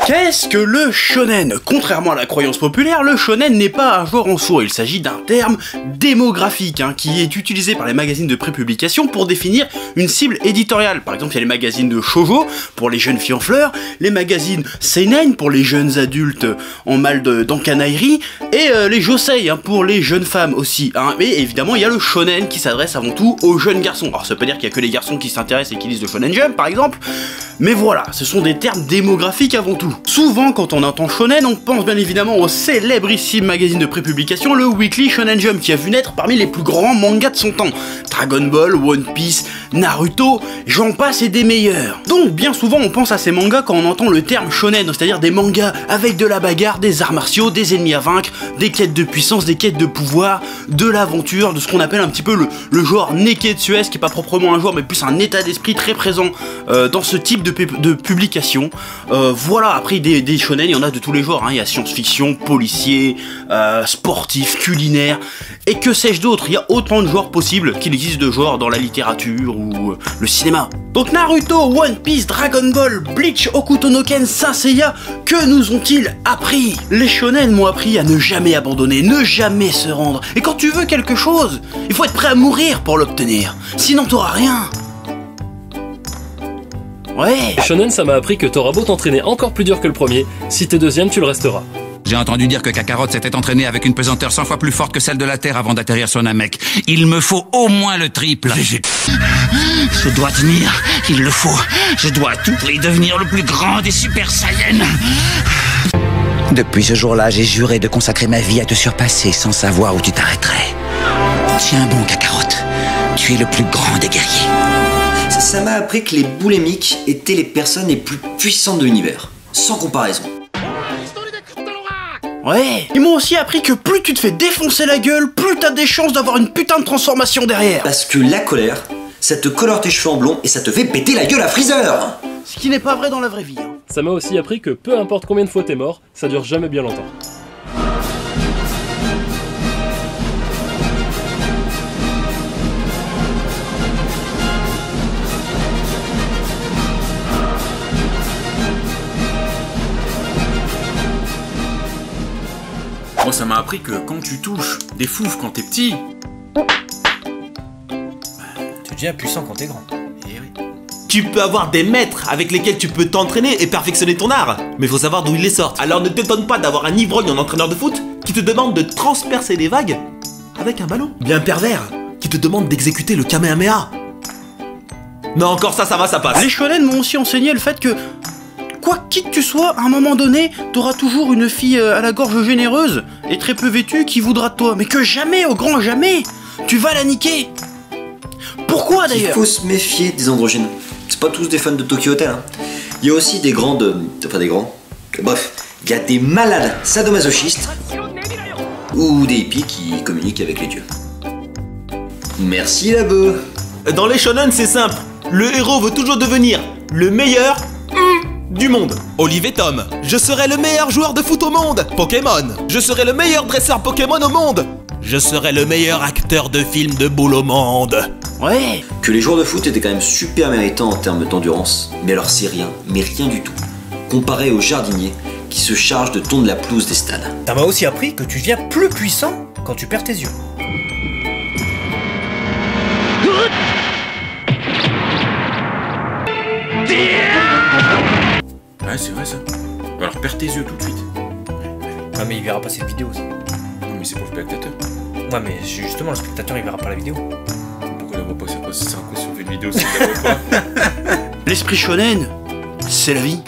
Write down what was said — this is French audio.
Qu'est-ce que le shonen? Contrairement à la croyance populaire, le shonen n'est pas un genre en soi, il s'agit d'un terme démographique qui est utilisé par les magazines de prépublication pour définir une cible éditoriale. Par exemple, il y a les magazines de shoujo pour les jeunes filles en fleurs, les magazines seinen pour les jeunes adultes en mal d'encanaillerie, et les josei pour les jeunes femmes aussi. Et évidemment, il y a le shonen qui s'adresse avant tout aux jeunes garçons. Alors ça veut pas dire qu'il y a que les garçons qui s'intéressent et qui lisent le Shonen Jump par exemple, mais voilà, ce sont des termes démographiques avant tout. Souvent, quand on entend shonen, on pense bien évidemment au célébrissime magazine de prépublication, le Weekly Shonen Jump, qui a vu naître parmi les plus grands mangas de son temps. Dragon Ball, One Piece, Naruto, j'en passe et des meilleurs. Donc bien souvent on pense à ces mangas quand on entend le terme shonen, c'est-à-dire des mangas avec de la bagarre, des arts martiaux, des ennemis à vaincre, des quêtes de puissance, des quêtes de pouvoir, de l'aventure, de ce qu'on appelle un petit peu le genre neketsuesque, qui est pas proprement un genre mais plus un état d'esprit très présent dans ce type de publication. Voilà, après des shonen, il y en a de tous les genres, il y a science-fiction, policier, sportif, culinaire, et que sais-je d'autre, il y a autant de genres possibles qu'il existe de genres dans la littérature ou le cinéma. Donc Naruto, One Piece, Dragon Ball, Bleach, Hokuto no Ken, Saint Seiya, que nous ont-ils appris? Les shonen m'ont appris à ne jamais abandonner, ne jamais se rendre, et quand tu veux quelque chose, il faut être prêt à mourir pour l'obtenir, sinon t'auras rien. Ouais. Shonen, ça m'a appris que t'auras beau t'entraîner encore plus dur que le premier, si t'es deuxième, tu le resteras. J'ai entendu dire que Kakarot s'était entraîné avec une pesanteur 100 fois plus forte que celle de la Terre avant d'atterrir sur Namek. Il me faut au moins le triple. Je dois tenir, il le faut. Je dois à tout prix devenir le plus grand des Super Saiyans. Depuis ce jour-là, j'ai juré de consacrer ma vie à te surpasser sans savoir où tu t'arrêterais. Tiens bon, Kakarot, tu es le plus grand des guerriers. Ça m'a appris que les boulémiques étaient les personnes les plus puissantes de l'univers, sans comparaison. Ouais. Ils m'ont aussi appris que plus tu te fais défoncer la gueule, plus t'as des chances d'avoir une putain de transformation derrière. Parce que la colère, ça te colore tes cheveux en blond et ça te fait péter la gueule à Freezer. Ce qui n'est pas vrai dans la vraie vie. Ça m'a aussi appris que peu importe combien de fois t'es mort, ça dure jamais bien longtemps. Moi ça m'a appris que quand tu touches des foufs quand t'es petit... Tu deviens puissant quand t'es grand. Eh oui. Tu peux avoir des maîtres avec lesquels tu peux t'entraîner et perfectionner ton art, mais faut savoir d'où ils les sortent. Alors ne t'étonne pas d'avoir un ivrogne en entraîneur de foot qui te demande de transpercer des vagues avec un ballon. Bien pervers, qui te demande d'exécuter le Kamehameha. Non, encore ça va, ça passe. Les shonen m'ont aussi enseigné le fait que quoi qui que tu sois, à un moment donné, t'auras toujours une fille à la gorge généreuse et très peu vêtue qui voudra de toi. Mais que jamais, au grand jamais, tu vas la niquer. Pourquoi d'ailleurs? Il faut se méfier des androgynes. C'est pas tous des fans de Tokyo Hotel. Il y a aussi des grandes... Enfin des grands... Bref, il y a des malades sadomasochistes ou des hippies qui communiquent avec les dieux. Merci la beuh. Dans les shonen, c'est simple. Le héros veut toujours devenir le meilleur du monde. Olive et Tom. Je serai le meilleur joueur de foot au monde. Pokémon. Je serai le meilleur dresseur Pokémon au monde. Je serai le meilleur acteur de film de boule au monde. Ouais. Que les joueurs de foot étaient quand même super méritants en termes d'endurance. Mais alors c'est rien, mais rien du tout, comparé aux jardiniers qui se chargent de tondre la pelouse des stades. Ça m'a aussi appris que tu deviens plus puissant quand tu perds tes yeux. Ouais c'est vrai ça. Alors perds tes yeux tout de suite. Ah mais il verra pas cette vidéo aussi. Non mais c'est pour le spectateur. Ouais mais justement le spectateur il verra pas la vidéo. Pourquoi il la voit pas? C'est quoi si on fait une vidéo si il la voit pas? L'esprit shonen, c'est la vie.